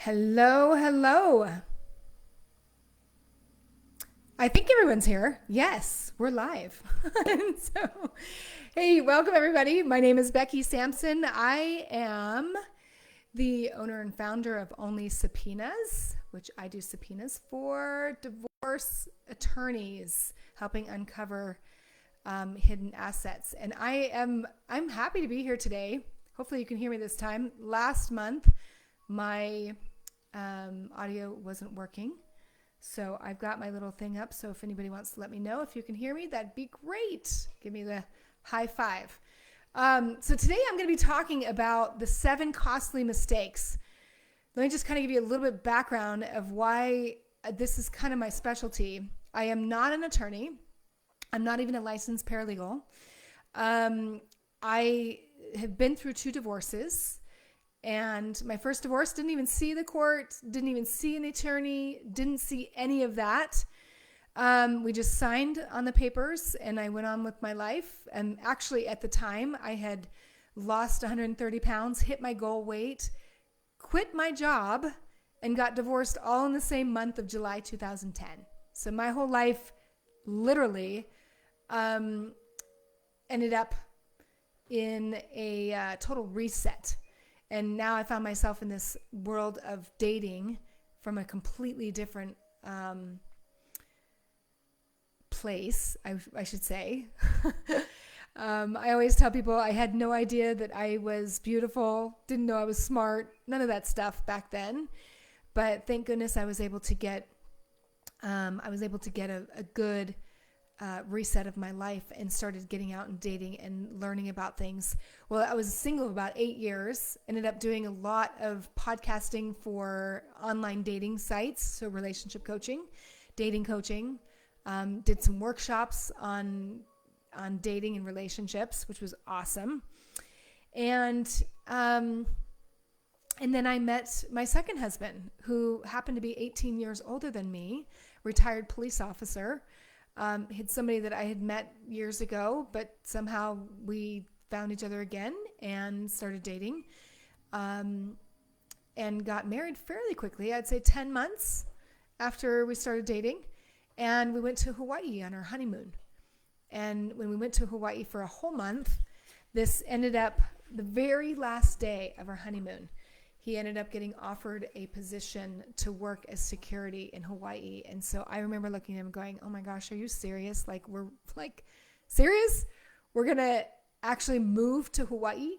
Hello, hello. I think everyone's here. Yes, we're live. so, hey, welcome everybody. My name is Becky Sampson. I am the owner and founder of Only Subpoenas, which I do subpoenas for divorce attorneys, helping uncover hidden assets. And I'm happy to be here today. Hopefully you can hear me this time. Last month, my audio wasn't working. So I've got my little thing up. So if anybody wants to let me know if you can hear me, that'd be great. Give me the high five. So today I'm going to be talking about the 7 costly mistakes. Let me just kind of give you a little bit of background of why this is kind of my specialty. I am not an attorney. I'm not even a licensed paralegal. I have been through 2 divorces. And my first divorce didn't even see the court, didn't even see an attorney, didn't see any of that. We just signed on the papers and I went on with my life. And actually at the time I had lost 130 pounds, hit my goal weight, quit my job, and got divorced all in the same month of July 2010. So my whole life literally ended up in a total reset. And now I found myself in this world of dating from a completely different place, I should say. I always tell people I had no idea that I was beautiful, didn't know I was smart, none of that stuff back then. But thank goodness I was able to get a good reset of my life and started getting out and dating and learning about things. Well, I was single about 8 years, ended up doing a lot of podcasting for online dating sites. So relationship coaching, dating coaching, did some workshops on dating and relationships, which was awesome. And then I met my second husband, who happened to be 18 years older than me, retired police officer. Had somebody that I had met years ago, but somehow we found each other again and started dating, and got married fairly quickly. I'd say 10 months after we started dating, and we went to Hawaii on our honeymoon. And when we went to Hawaii for a whole month, this ended up the very last day of our honeymoon. He ended up getting offered a position to work as security in Hawaii. And so I remember looking at him going, oh my gosh, are you serious? Like, we're like, serious? We're going to actually move to Hawaii?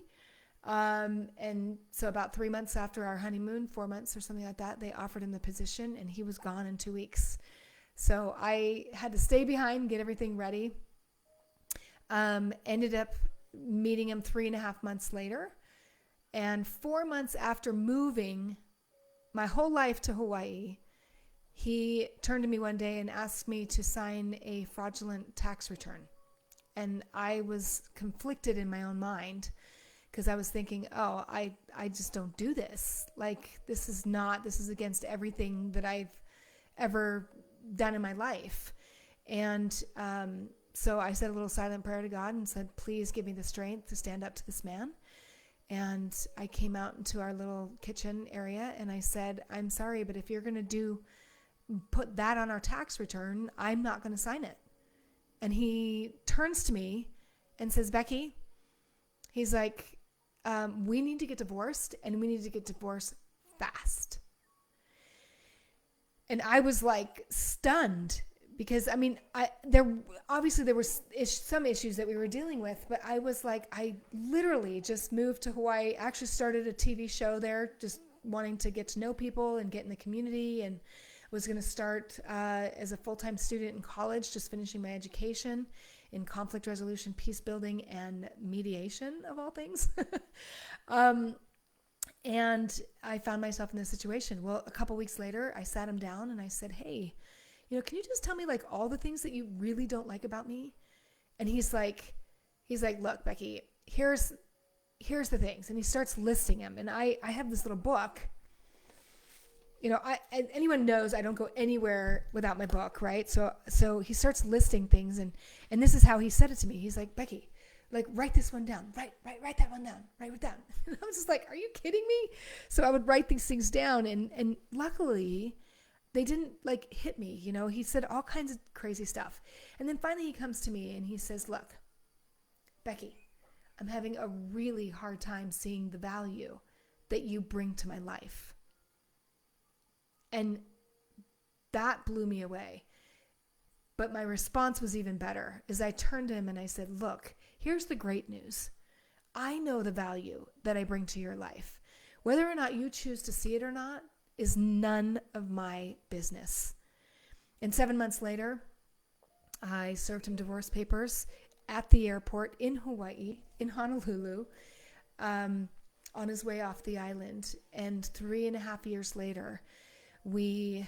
And so about 3 months after our honeymoon, 4 months or something like that, they offered him the position and he was gone in 2 weeks. So I had to stay behind and get everything ready. Ended up meeting him 3.5 months later. And 4 months after moving my whole life to Hawaii, he turned to me one day and asked me to sign a fraudulent tax return. And I was conflicted in my own mind because I was thinking, oh, I just don't do this. Like, this is against everything that I've ever done in my life. And so I said a little silent prayer to God and said, please give me the strength to stand up to this man. And I came out into our little kitchen area and I said, I'm sorry, but if you're going to put that on our tax return, I'm not going to sign it. And he turns to me and says, Becky, he's like, we need to get divorced and we need to get divorced fast. And I was like stunned. Because, I mean, there were some issues that we were dealing with, but I was like, I literally just moved to Hawaii, actually started a TV show there, just wanting to get to know people and get in the community, and was going to start as a full-time student in college, just finishing my education in conflict resolution, peace building, and mediation, of all things. And I found myself in this situation. Well, a couple weeks later, I sat him down and I said, hey, can you just tell me like all the things that you really don't like about me? And he's like, look, Becky, here's the things. And he starts listing them. And I have this little book. Anyone knows I don't go anywhere without my book, right? So he starts listing things. And this is how he said it to me. He's like, Becky, like, write this one down, write that one down, write it down. And I was just like, are you kidding me? So I would write these things down, and luckily they didn't like hit me. He said all kinds of crazy stuff. And then finally he comes to me and he says, look, Becky, I'm having a really hard time seeing the value that you bring to my life. And that blew me away. But my response was even better, as I turned to him and I said, look, here's the great news. I know the value that I bring to your life. Whether or not you choose to see it or not is none of my business. And 7 months later, I served him divorce papers at the airport in Hawaii, in Honolulu, on his way off the island. And 3.5 years later, we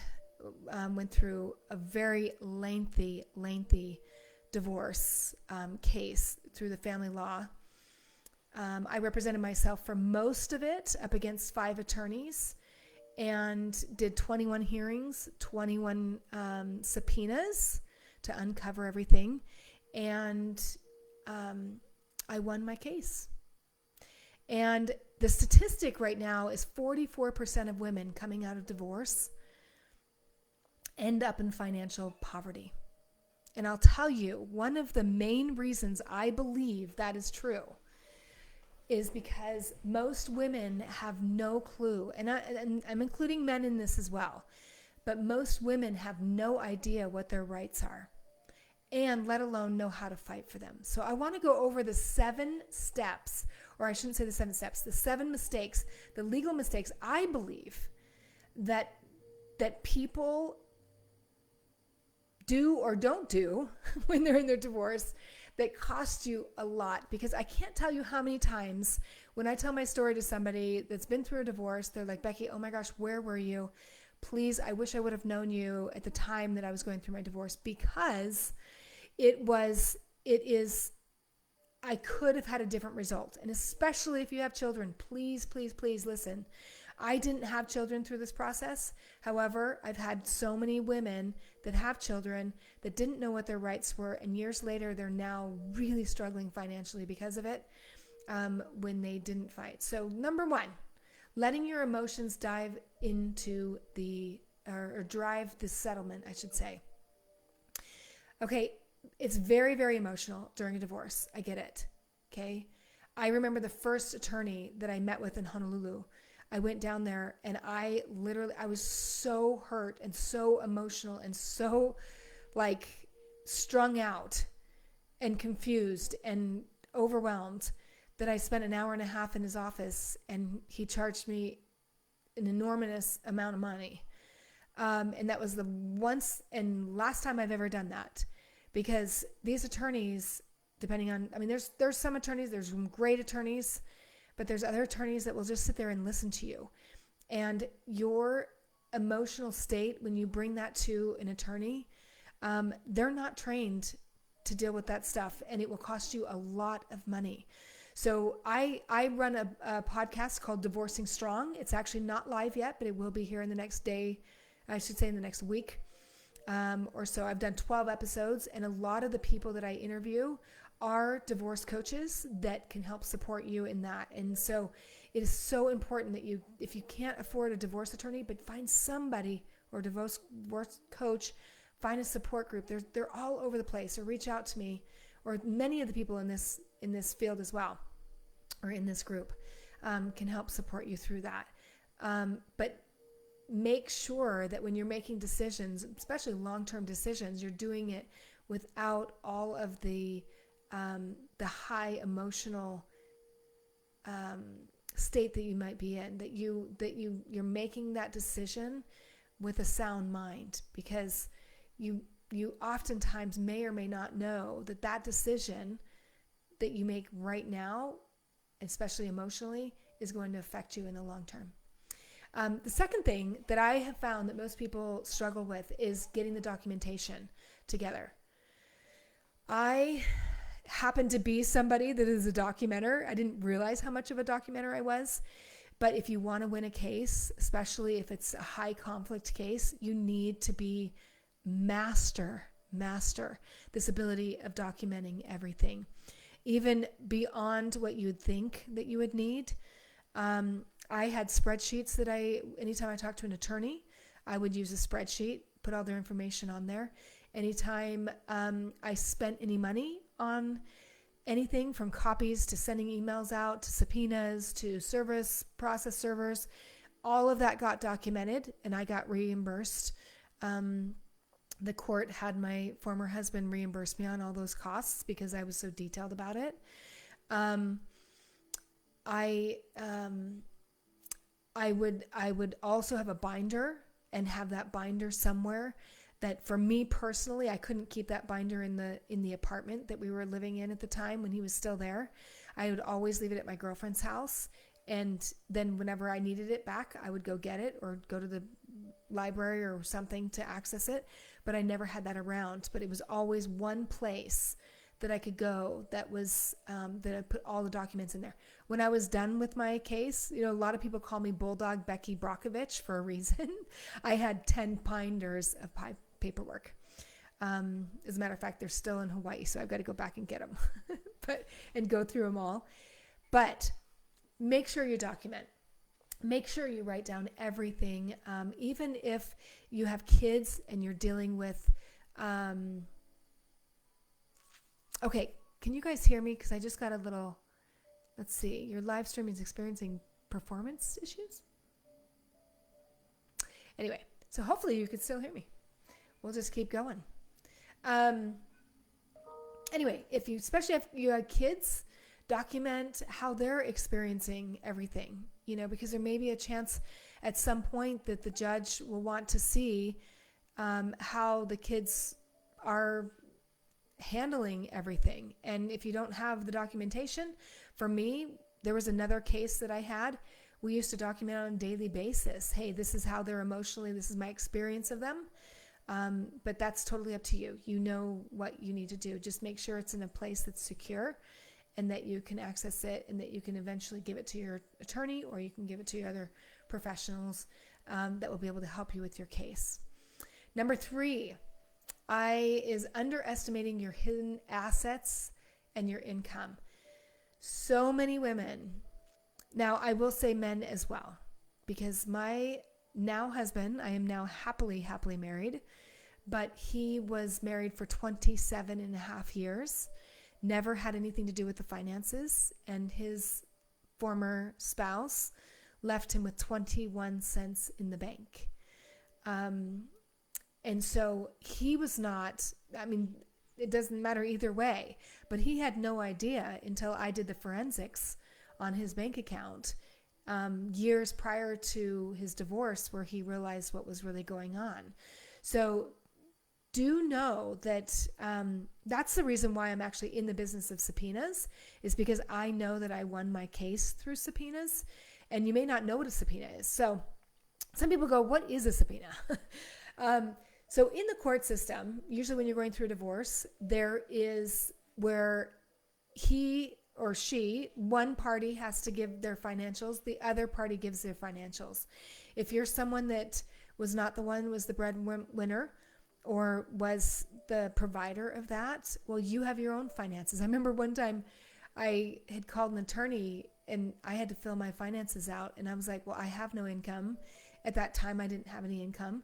went through a very lengthy divorce case through the family law. I represented myself for most of it, up against 5 attorneys, and did 21 hearings, 21 subpoenas to uncover everything. And I won my case. And the statistic right now is 44% of women coming out of divorce end up in financial poverty. And I'll tell you, one of the main reasons I believe that is true is because most women have no clue, and I'm including men in this as well, but most women have no idea what their rights are, and let alone know how to fight for them. So I want to go over the 7 steps, or I shouldn't say the 7 steps, the 7 mistakes, the legal mistakes I believe that people do or don't do when they're in their divorce that cost you a lot. Because I can't tell you how many times when I tell my story to somebody that's been through a divorce, they're like, Becky, oh my gosh, where were you? Please, I wish I would have known you at the time that I was going through my divorce, because I could have had a different result. And especially if you have children, please, please, please listen. I didn't have children through this process. However, I've had so many women that have children that didn't know what their rights were, and years later, they're now really struggling financially because of it when they didn't fight. So number 1, letting your emotions drive the settlement, I should say. Okay, it's very, very emotional during a divorce. I get it. Okay. I remember the first attorney that I met with in Honolulu. I went down there and I was so hurt and so emotional and so like strung out and confused and overwhelmed that I spent an hour and a half in his office, and he charged me an enormous amount of money. And that was the once and last time I've ever done that, because these attorneys, there's some attorneys, there's some great attorneys, but there's other attorneys that will just sit there and listen to you. And your emotional state, when you bring that to an attorney, they're not trained to deal with that stuff, and it will cost you a lot of money. So I run a podcast called Divorcing Strong. It's actually not live yet, but it will be here in the next day. I should say in the next week or so. I've done 12 episodes, and a lot of the people that I interview are divorce coaches that can help support you in that. And so it is so important that if you can't afford a divorce attorney, but find somebody, or divorce coach, find a support group. They're all over the place, or reach out to me, or many of the people in this field as well, or in this group, can help support you through that. But make sure that when you're making decisions, especially long-term decisions, you're doing it without all of the high emotional state that you might be in. That you're making that decision with a sound mind, because you oftentimes may or may not know that decision that you make right now, especially emotionally, is going to affect you in the long term. The second thing that I have found that most people struggle with is getting the documentation together. I happen to be somebody that is a documenter. I didn't realize how much of a documenter I was. But if you want to win a case, especially if it's a high conflict case, you need to be master this ability of documenting everything. even beyond what you would think that you would need. I had spreadsheets that anytime I talked to an attorney, I would use a spreadsheet, put all their information on there. Anytime I spent any money on anything from copies to sending emails out to subpoenas to service process servers, all of that got documented and I got reimbursed. The court had my former husband reimburse me on all those costs because I was so detailed about it. I would also have a binder and have that binder somewhere that for me personally, I couldn't keep that binder in the apartment that we were living in at the time when he was still there. I would always leave it at my girlfriend's house. And then whenever I needed it back, I would go get it or go to the library or something to access it. But I never had that around. But it was always one place that I could go that was that I put all the documents in there. When I was done with my case, a lot of people call me Bulldog Becky Brockovich for a reason. I had 10 binders of paperwork. As a matter of fact, they're still in Hawaii, so I've got to go back and get them and go through them all. But make sure you document. Make sure you write down everything, even if you have kids and you're dealing with... Okay, can you guys hear me? Because I just got a little... Let's see. Your live stream is experiencing performance issues? Anyway, so hopefully you can still hear me. We'll just keep going. Anyway, especially if you have kids, document how they're experiencing everything, because there may be a chance at some point that the judge will want to see how the kids are handling everything. And if you don't have the documentation, for me, there was another case that I had. We used to document on a daily basis. Hey, this is how they're emotionally, this is my experience of them. But that's totally up to you. You know what you need to do. Just make sure it's in a place that's secure and that you can access it and that you can eventually give it to your attorney or you can give it to your other professionals that will be able to help you with your case. Number 3 is underestimating your hidden assets and your income. So many women, now I will say men as well, because my now husband, I am now happily married, but he was married for 27 and a half years, never had anything to do with the finances, and his former spouse left him with 21 cents in the bank. And so he was not, it doesn't matter either way, but he had no idea until I did the forensics on his bank account years prior to his divorce where he realized what was really going on. So do know that that's the reason why I'm actually in the business of subpoenas, is because I know that I won my case through subpoenas, and you may not know what a subpoena is. So some people go, what is a subpoena? So in the court system, usually when you're going through a divorce, there is where he or she, one party has to give their financials, the other party gives their financials. If you're someone that was not the one, was the breadwinner or was the provider of that, well, you have your own finances. I remember one time I had called an attorney and I had to fill my finances out, and I was like, well, I have no income. At that time, I didn't have any income.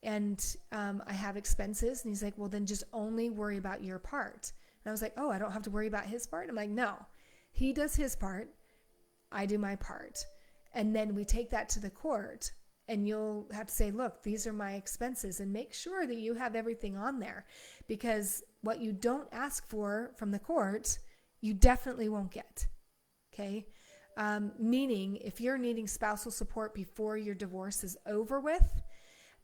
And I have expenses. And he's like, well, then just only worry about your part. And I was like, oh, I don't have to worry about his part? I'm like, no. He does his part. I do my part. And then we take that to the court. And you'll have to say, look, these are my expenses. And make sure that you have everything on there. Because what you don't ask for from the court, you definitely won't get. Okay? Meaning, if you're needing spousal support before your divorce is over with,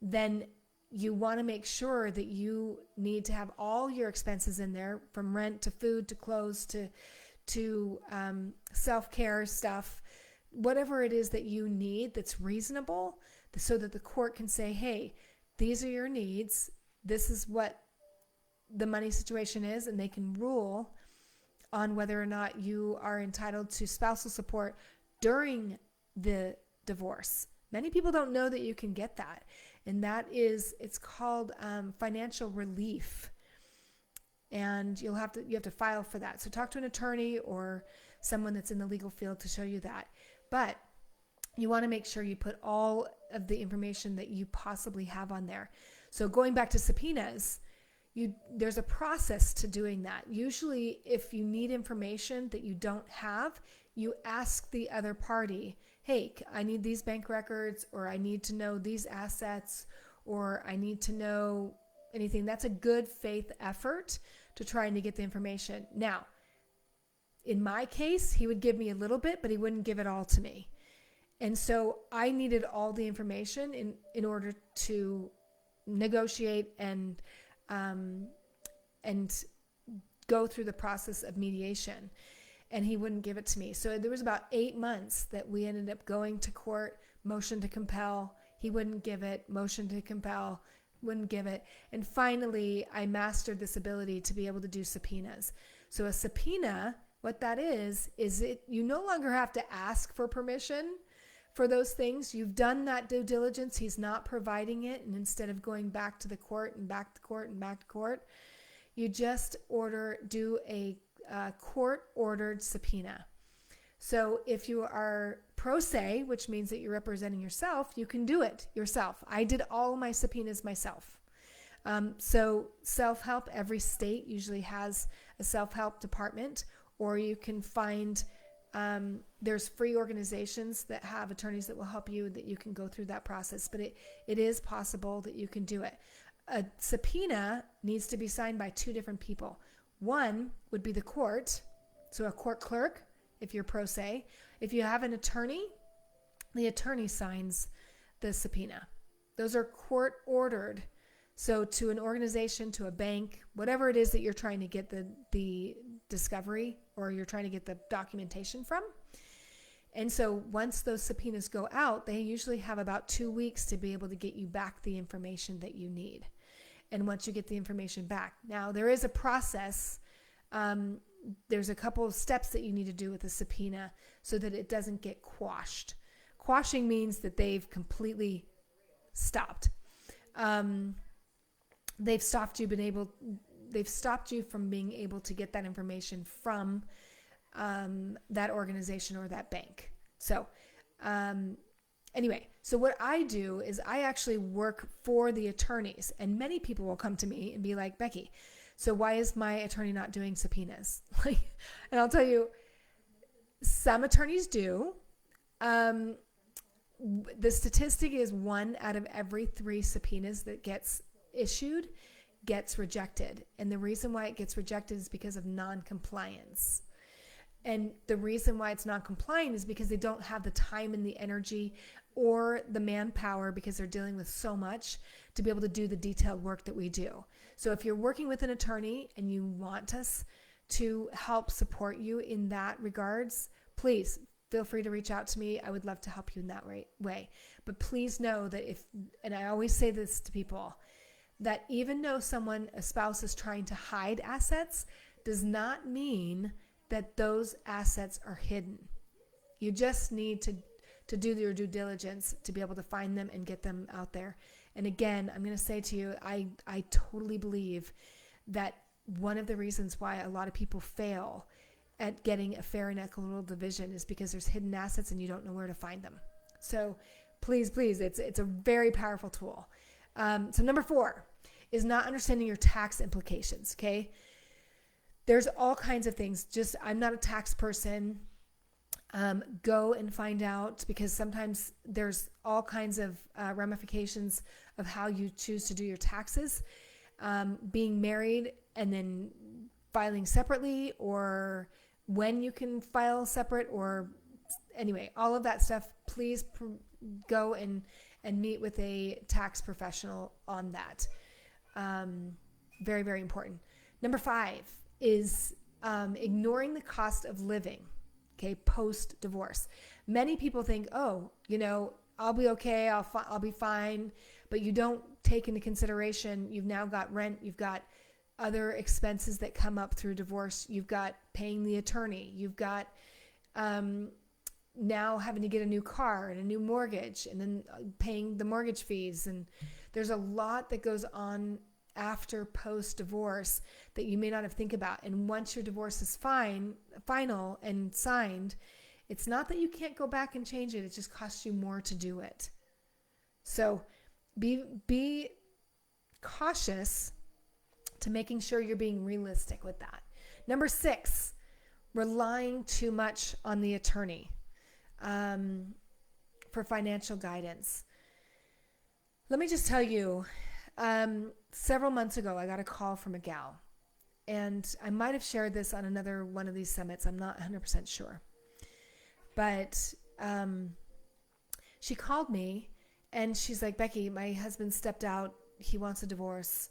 then you want to make sure that you need to have all your expenses in there, from rent to food to clothes to self-care stuff, whatever it is that you need that's reasonable, so that the court can say, hey, these are your needs. This is what the money situation is, and they can rule on whether or not you are entitled to spousal support during the divorce. Many people don't know that you can get that. And that is, it's called financial relief. and you have to file for that. So talk to an attorney or someone that's in the legal field to show you that. But you want to make sure you put all of the information that you possibly have on there. So going back to subpoenas, there's a process to doing that. Usually, if you need information that you don't have, you ask the other party, hey, I need these bank records, or I need to know these assets, or I need to know anything. That's a good faith effort to trying to get the information. Now, in my case, he would give me a little bit, but he wouldn't give it all to me. And so I needed all the information in order to negotiate and go through the process of mediation. And he wouldn't give it to me. So there was about 8 months that we ended up going to court, motion to compel. He wouldn't give it, motion to compel, wouldn't give it. And finally, I mastered this ability to be able to do subpoenas. So a subpoena, what that is you no longer have to ask for permission for those things. You've done that due diligence. He's not providing it. And instead of going back to the court and back to court and back to court, you just do a court-ordered subpoena. So if you are pro se, which means that you're representing yourself, you can do it yourself. I did all my subpoenas myself. So self-help, every state usually has a self-help department, or you can find there's free organizations that have attorneys that will help you, that you can go through that process. But it is possible that you can do it. A subpoena needs to be signed by 2 different people. One would be the court, so a court clerk, if you're pro se. If you have an attorney, the attorney signs the subpoena. Those are court ordered. So to an organization, to a bank, whatever it is that you're trying to get the discovery, or you're trying to get the documentation from. And so once those subpoenas go out, they usually have about 2 weeks to be able to get you back the information that you need. And once you get the information back, now there is a process. There's a couple of steps that you need to do with a subpoena so that it doesn't get quashed. Quashing means that they've completely stopped. They've stopped you from being able to get that information from that organization or that bank. So anyway, so what I do is I actually work for the attorneys, and many people will come to me and be like, Becky, so why is my attorney not doing subpoenas? And I'll tell you, some attorneys do. The statistic is 1 out of every 3 subpoenas that gets issued gets rejected. And the reason why it gets rejected is because of non-compliance. And the reason why it's non-compliant is because they don't have the time and the energy or the manpower, because they're dealing with so much, to be able to do the detailed work that we do. So if you're working with an attorney and you want us to help support you in that regards, please feel free to reach out to me. I would love to help you in that way. But please know that and I always say this to people, that even though a spouse is trying to hide assets, does not mean that those assets are hidden. You just need to do your due diligence to be able to find them and get them out there. And again, I'm going to say to you, I totally believe that one of the reasons why a lot of people fail at getting a fair and equitable division is because there's hidden assets and you don't know where to find them. So please, it's a very powerful tool. So number 4 is not understanding your tax implications, okay? There's all kinds of things. I'm not a tax person. Go and find out, because sometimes there's all kinds of ramifications of how you choose to do your taxes. Being married and then filing separately, or when you can file separate, or anyway, all of that stuff, please go and meet with a tax professional on that. Very, very important. Number 5 is ignoring the cost of living, okay, post-divorce. Many people think, oh, I'll be okay, I'll be fine, but you don't take into consideration you've now got rent, you've got other expenses that come up through divorce, you've got paying the attorney, you've got now having to get a new car and a new mortgage, and then paying the mortgage fees, and there's a lot that goes on after post-divorce that you may not have think about. And once your divorce is final and signed, it's not that you can't go back and change it. It just costs you more to do it. So be cautious to making sure you're being realistic with that. Number 6, relying too much on the attorney for financial guidance. Let me just tell you, several months ago, I got a call from a gal, and I might have shared this on another one of these summits. I'm not 100% sure. But she called me, and she's like, Becky, my husband stepped out. He wants a divorce.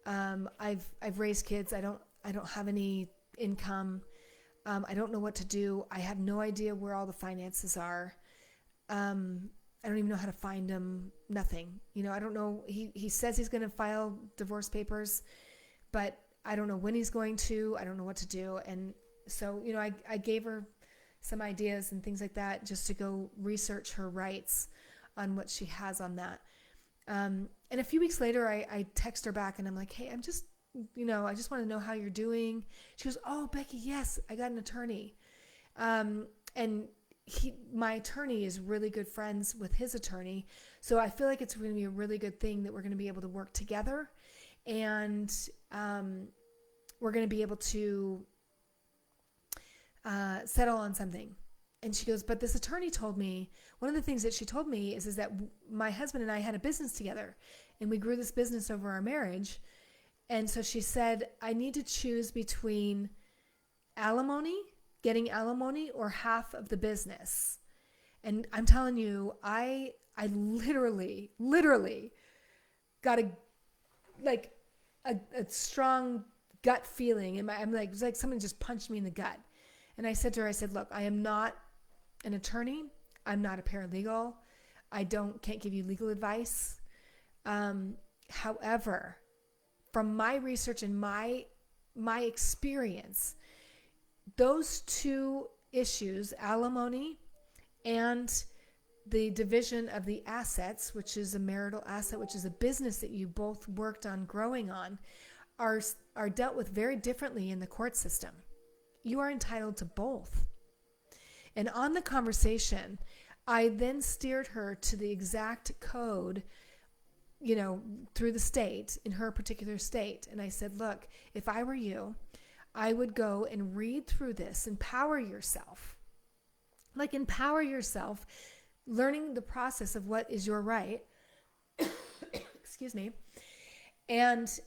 I've raised kids. I don't have any income. I don't know what to do. I have no idea where all the finances are. I don't even know how to find them. Nothing. I don't know. He says he's going to file divorce papers, but I don't know when he's going to. I don't know what to do. And so, I gave her some ideas and things like that just to go research her rights on what she has on that. And a few weeks later, I text her back and I'm like, hey, I'm just, I just want to know how you're doing. She goes, oh, Becky, yes, I got an attorney. And my attorney is really good friends with his attorney. So I feel like it's going to be a really good thing that we're going to be able to work together, and we're going to be able to settle on something. And she goes, but this attorney told me, one of the things that she told me is that my husband and I had a business together, and we grew this business over our marriage. And so she said, I need to choose between getting alimony or half of the business. And I'm telling you, I literally got a strong gut feeling. And it was like someone just punched me in the gut. And I said to her, look, I am not an attorney. I'm not a paralegal. I can't give you legal advice. However, from my research and my experience, those two issues, alimony and the division of the assets, which is a marital asset, which is a business that you both worked on growing on, are dealt with very differently in the court system. You are entitled to both. And on the conversation, I then steered her to the exact code, through the state, in her particular state. And I said, look, if I were you, I would go and read through this, empower yourself, learning the process of what is your right, excuse me, and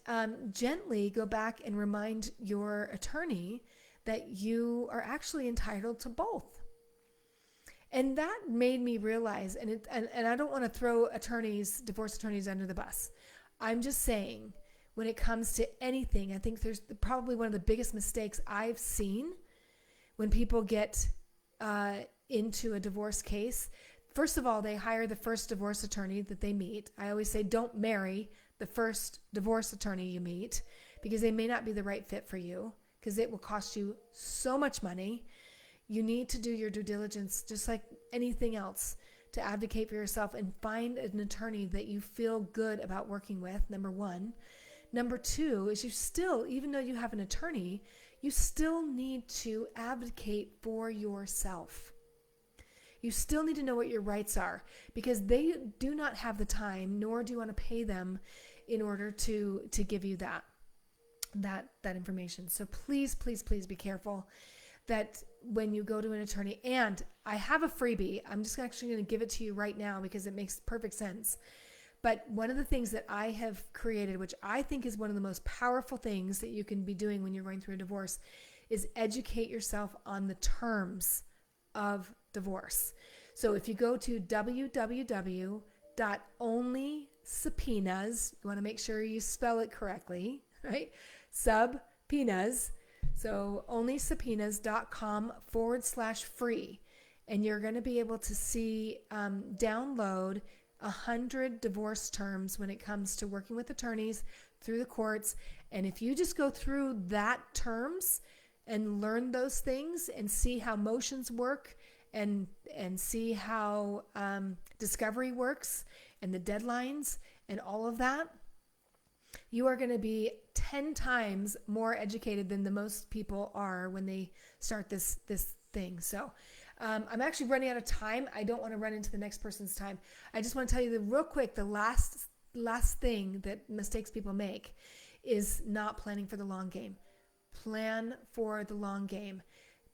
gently go back and remind your attorney that you are actually entitled to both. And that made me realize, and I don't want to throw divorce attorneys under the bus. I'm just saying, when it comes to anything, I think there's probably one of the biggest mistakes I've seen when people get into a divorce case. First of all, they hire the first divorce attorney that they meet. I always say, don't marry the first divorce attorney you meet, because they may not be the right fit for you, because it will cost you so much money. You need to do your due diligence, just like anything else, to advocate for yourself and find an attorney that you feel good about working with, number one. Number two is, you still, even though you have an attorney, you still need to advocate for yourself. You still need to know what your rights are, because they do not have the time, nor do you want to pay them in order to give you that information. So please, please, please be careful that when you go to an attorney, and I have a freebie, I'm just actually going to give it to you right now because it makes perfect sense. But one of the things that I have created, which I think is one of the most powerful things that you can be doing when you're going through a divorce, is educate yourself on the terms of divorce. So if you go to www.onlysubpoenas, you want to make sure you spell it correctly, right? Subpoenas. So onlysubpoenas.com/free. And you're going to be able to see, download 100 divorce terms when it comes to working with attorneys through the courts. And if you just go through that terms and learn those things and see how motions work and see how discovery works and the deadlines and all of that, You are going to be 10 times more educated than the most people are when they start this thing. So I'm actually running out of time. I don't want to run into the next person's time. I just want to tell you real quick, the last thing that mistakes people make is not planning for the long game. Plan for the long game.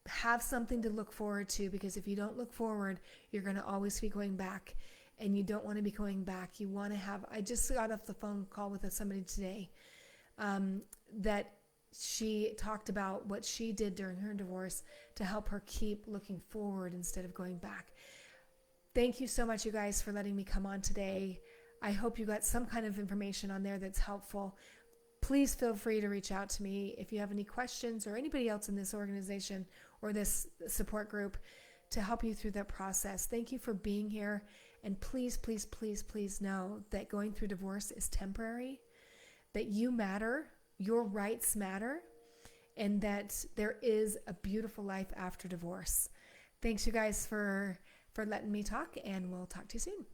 Have something to look forward to, because if you don't look forward, you're going to always be going back, and you don't want to be going back. You want to have, I just got off the phone call with somebody today that she talked about what she did during her divorce to help her keep looking forward instead of going back. Thank you so much, you guys, for letting me come on today. I hope you got some kind of information on there that's helpful. Please feel free to reach out to me if you have any questions, or anybody else in this organization or this support group, to help you through that process. Thank you for being here. And please, please, please, please know that going through divorce is temporary, that you matter, your rights matter, and that there is a beautiful life after divorce. Thanks, you guys, for letting me talk, and we'll talk to you soon.